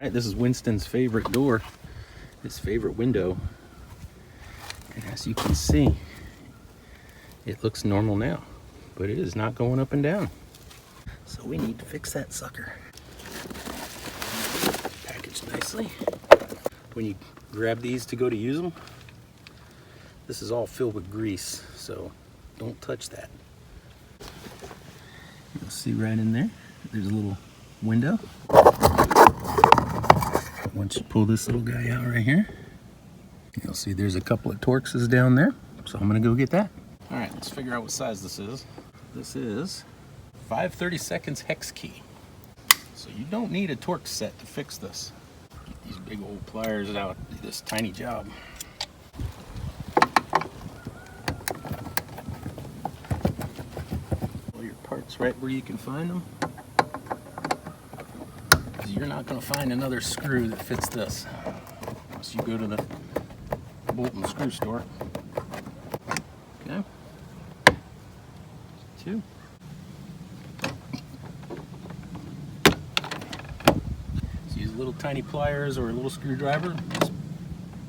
Alright, this is Winston's favorite door, his favorite window. And as you can see, it looks normal now, but it is not going up and down. So we need to fix that sucker. Packaged nicely. When you grab these to go to use them, this is all filled with grease, so don't touch that. You'll see right in there, there's a little window. Once you pull this little guy out right here, you'll see there's a couple of Torxes down there. So I'm gonna go get that. All right, let's figure out what size this is. This is 5/32 hex key. So you don't need a Torx set to fix this. Get these big old pliers out, do this tiny job. Pull your parts right where you can find them. You're not going to find another screw that fits this unless you go to the bolt and screw store. Okay. 2. So use little tiny pliers or a little screwdriver.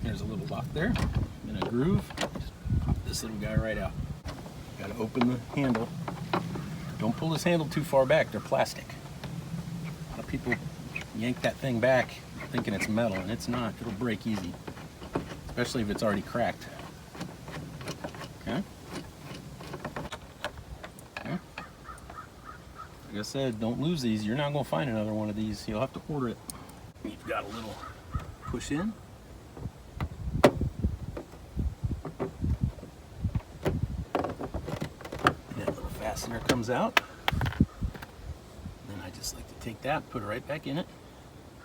There's a little lock there and a groove. Just pop this little guy right out. Got to open the handle. Don't pull this handle too far back. They're plastic. A lot of people yank that thing back thinking it's metal, and it's not. It'll break easy, especially if it's already cracked. Okay. Okay. Like I said, don't lose these. You're not going to find another one of these. You'll have to order it. You've got a little push in. That little fastener comes out. Then I just like to take that, put it right back in it.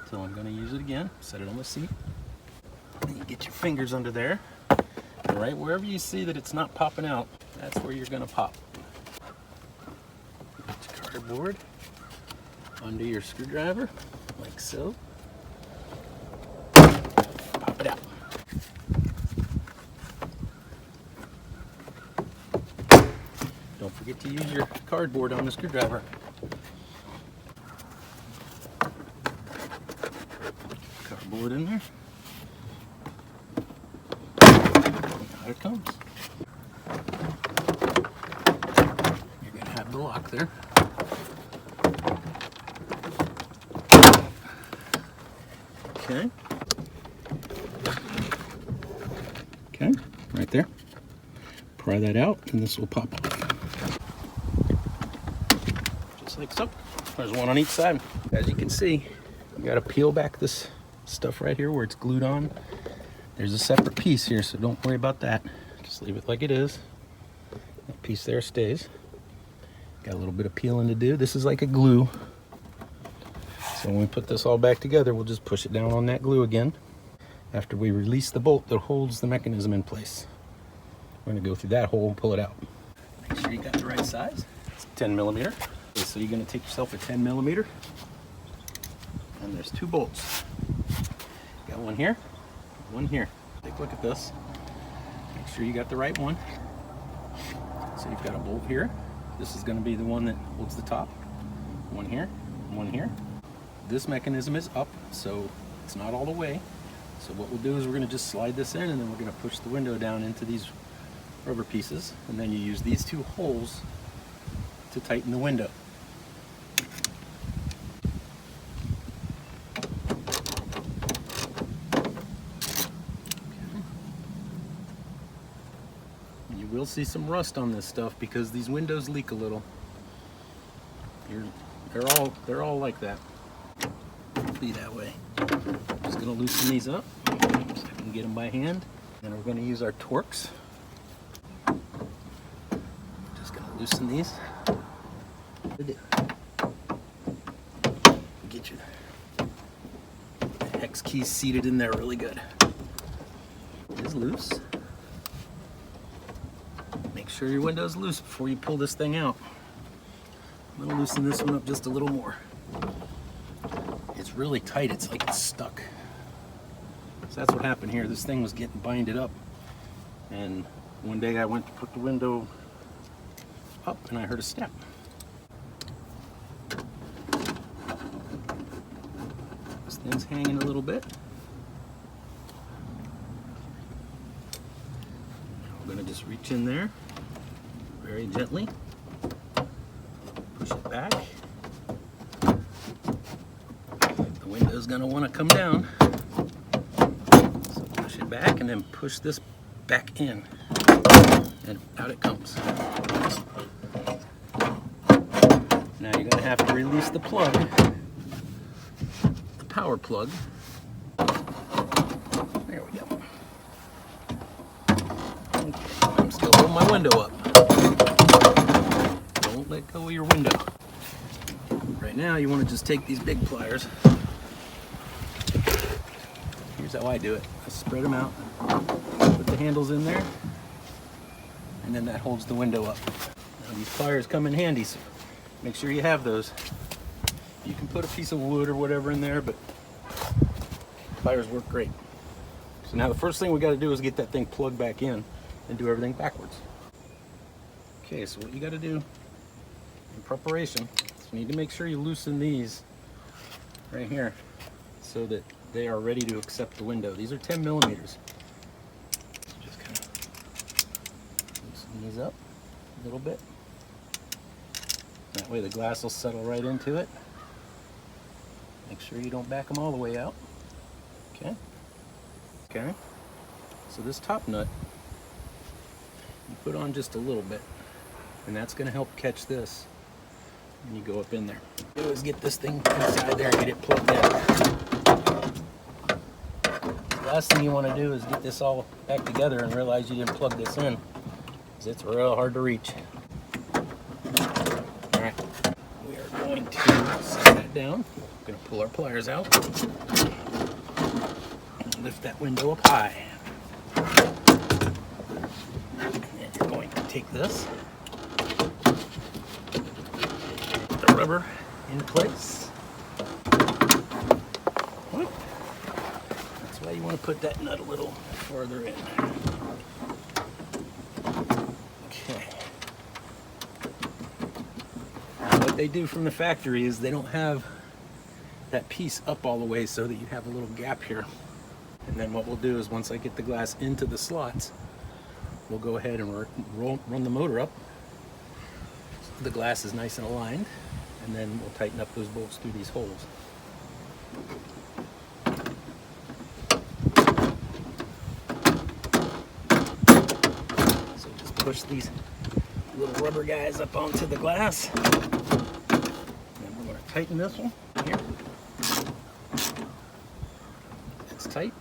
So I'm going to use it again, set it on the seat. Then you get your fingers under there. And right wherever you see that it's not popping out, that's where you're going to pop. Put your cardboard under your screwdriver, like so. Pop it out. Don't forget to use your cardboard on the screwdriver. Cardboard in there. Out it comes. You're going to have the lock there. Okay. Okay, right there. Pry that out and this will pop off. Just like so. There's one on each side. As you can see, you got to peel back this stuff right here where it's glued on. There's a separate piece here, so don't worry about that. Just leave it like it is. That piece there stays. Got a little bit of peeling to do. This is like a glue. So when we put this all back together, we'll just push it down on that glue again. After we release the bolt that holds the mechanism in place. We're going to go through that hole and pull it out. Make sure you got the right size. It's 10mm. Okay, so you're going to take yourself a 10mm. And there's 2 bolts. Got one here, one here. Take a look at this. Make sure you got the right one. So you've got a bolt here. This is going to be the one that holds the top. One here, one here. This mechanism is up, so it's not all the way. So what we'll do is we're going to just slide this in, and then we're going to push the window down into these rubber pieces, and then you use these 2 holes to tighten the window. You will see some rust on this stuff because these windows leak a little. They're all like that. Be that way. Just going to loosen these up so I can get them by hand. Then we're going to use our Torx. Just going to loosen these. Get your hex keys seated in there really good. It is loose. Make sure your window's loose before you pull this thing out. I'm going to loosen this one up just a little more. It's really tight, it's like it's stuck. So that's what happened here. This thing was getting binded up, and one day I went to put the window up and I heard a step. It's hanging a little bit. We're going to just reach in there very gently, push it back. The window's going to want to come down, so push it back and then push this back in, and out it comes. Now you're going to have to release the plug, the power plug. There we go. Okay, I'm still holding my window up. Don't let go of your window. Right now you want to just take these big pliers. Here's how I do it. I spread them out, put the handles in there, and then that holds the window up. Now these pliers come in handy, so make sure you have those. You can put a piece of wood or whatever in there, but pliers work great. So now the first thing we got to do is get that thing plugged back in and do everything backwards. Okay, so what you got to do in preparation is you need to make sure you loosen these right here so that they are ready to accept the window. These are 10 millimeters. So just kind of loosen these up a little bit. That way the glass will settle right into it. Make sure you don't back them all the way out. Okay. Okay. So this top nut, you put on just a little bit, and that's going to help catch this when you go up in there. Do is get this thing inside there and get it plugged in. The last thing you want to do is get this all back together and realize you didn't plug this in, because it's real hard to reach. All right, we are going to set that down. We're going to pull our pliers out and lift that window up high. And you're going to take this, put the rubber in place. That's why you want to put that nut a little further in. Okay. What they do from the factory is they don't have that piece up all the way so that you have a little gap here. And then what we'll do is once I get the glass into the slots, we'll go ahead and run the motor up so the glass is nice and aligned, and then we'll tighten up those bolts through these holes. So just push these little rubber guys up onto the glass, and we're going to tighten this one here. It's tight.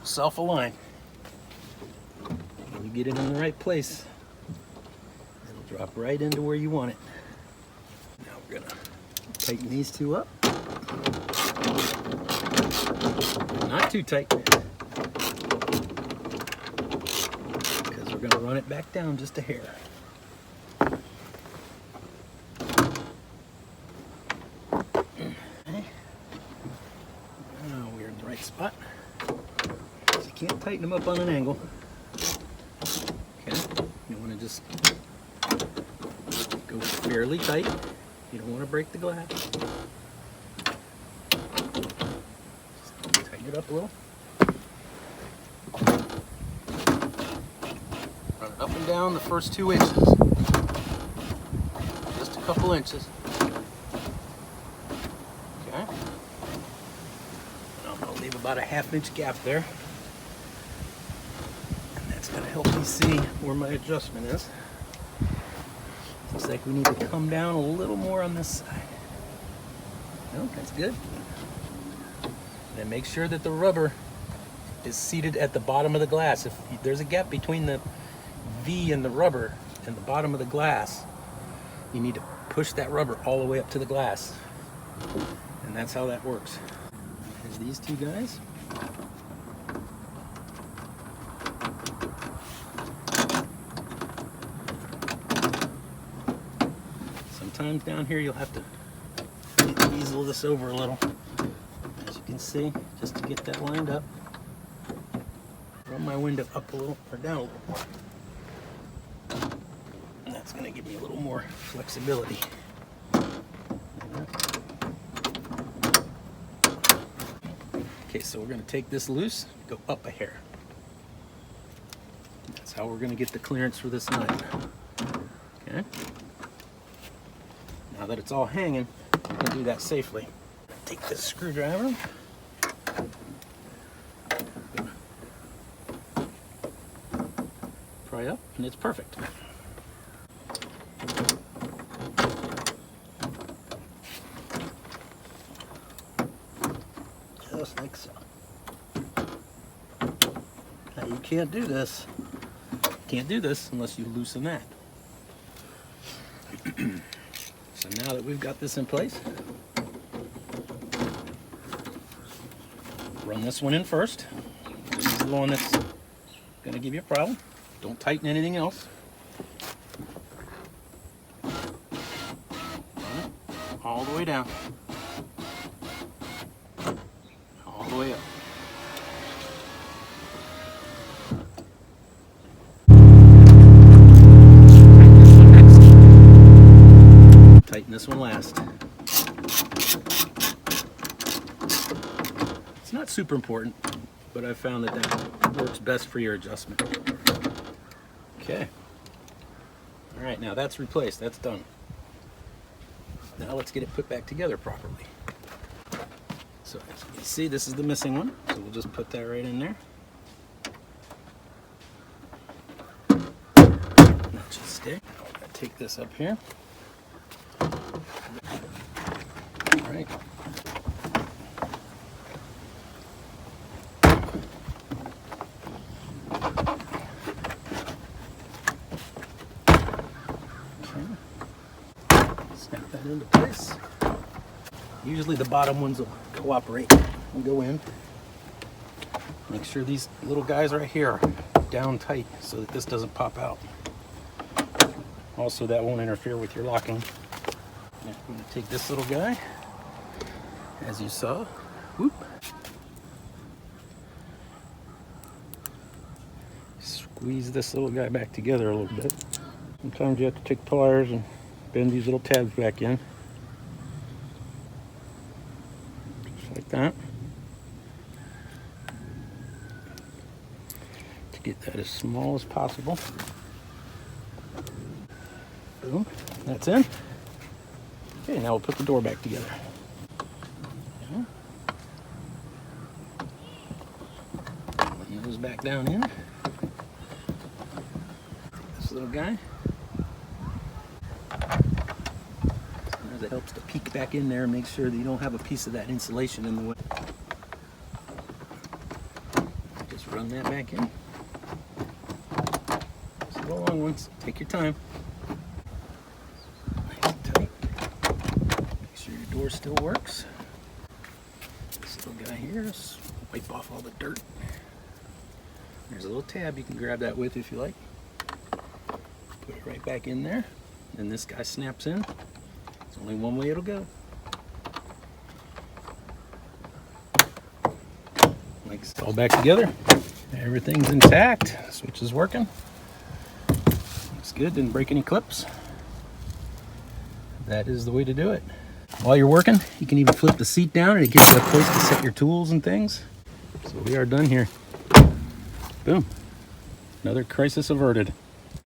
Self-align. When you get it in the right place, it'll drop right into where you want it. Now we're gonna tighten these two up. Not too tight, because we're gonna run it back down just a hair. Okay. Now we're in the right spot. Can't tighten them up on an angle. Okay, you want to just go fairly tight. You don't want to break the glass. Just tighten it up a little. Run it up and down the first 2 inches. Just a couple inches. Okay. And I'm going to leave about a ½ inch gap there. Going to help me see where my adjustment is. Looks like we need to come down a little more on this side. No, that's good. Then make sure that the rubber is seated at the bottom of the glass. If there's a gap between the V and the rubber and the bottom of the glass, you need to push that rubber all the way up to the glass. And that's how that works. There's these two guys. Sometimes down here you'll have to easel this over a little, as you can see, just to get that lined up. Run my window up a little or down a little more. It's going to give me a little more flexibility. Okay, so we're going to take this loose, go up a hair. That's how we're going to get the clearance for this knife. Okay. Now that it's all hanging, we can do that safely. Take this screwdriver. Pry up, and it's perfect. Just like so. Now you can't do this. Can't do this unless you loosen that. So now that we've got this in place, run this one in first. This is the one that's going to give you a problem. Don't tighten anything else. Run it all the way down. All the way up. Tighten this one last. It's not super important, but I found that that works best for your adjustment. Okay. All right, now that's replaced. That's done. Now let's get it put back together properly. So as you can see, this is the missing one. So we'll just put that right in there. That should stick. I'm gonna take this up here. All right. Snap that into place. Usually the bottom ones will cooperate and go in. Make sure these little guys right here are down tight so that this doesn't pop out. Also, that won't interfere with your locking. Now, I'm going to take this little guy, as you saw. Whoop. Squeeze this little guy back together a little bit. Sometimes you have to take pliers and bend these little tabs back in. Just like that. To get that as small as possible. Boom. That's in. Okay, now we'll put the door back together. Yeah. Put those back down in. This little guy. Sometimes it helps to peek back in there and make sure that you don't have a piece of that insulation in the way. Just run that back in. Just the long ones. Take your time. Door still works. This little guy here, just wipe off all the dirt. There's a little tab you can grab that with if you like. Put it right back in there. And this guy snaps in. There's only one way it'll go. Like it's all back together. Everything's intact. Switch is working. Looks good, didn't break any clips. That is the way to do it. While you're working, you can even flip the seat down and it gives you a place to set your tools and things. So we are done here. Boom. Another crisis averted.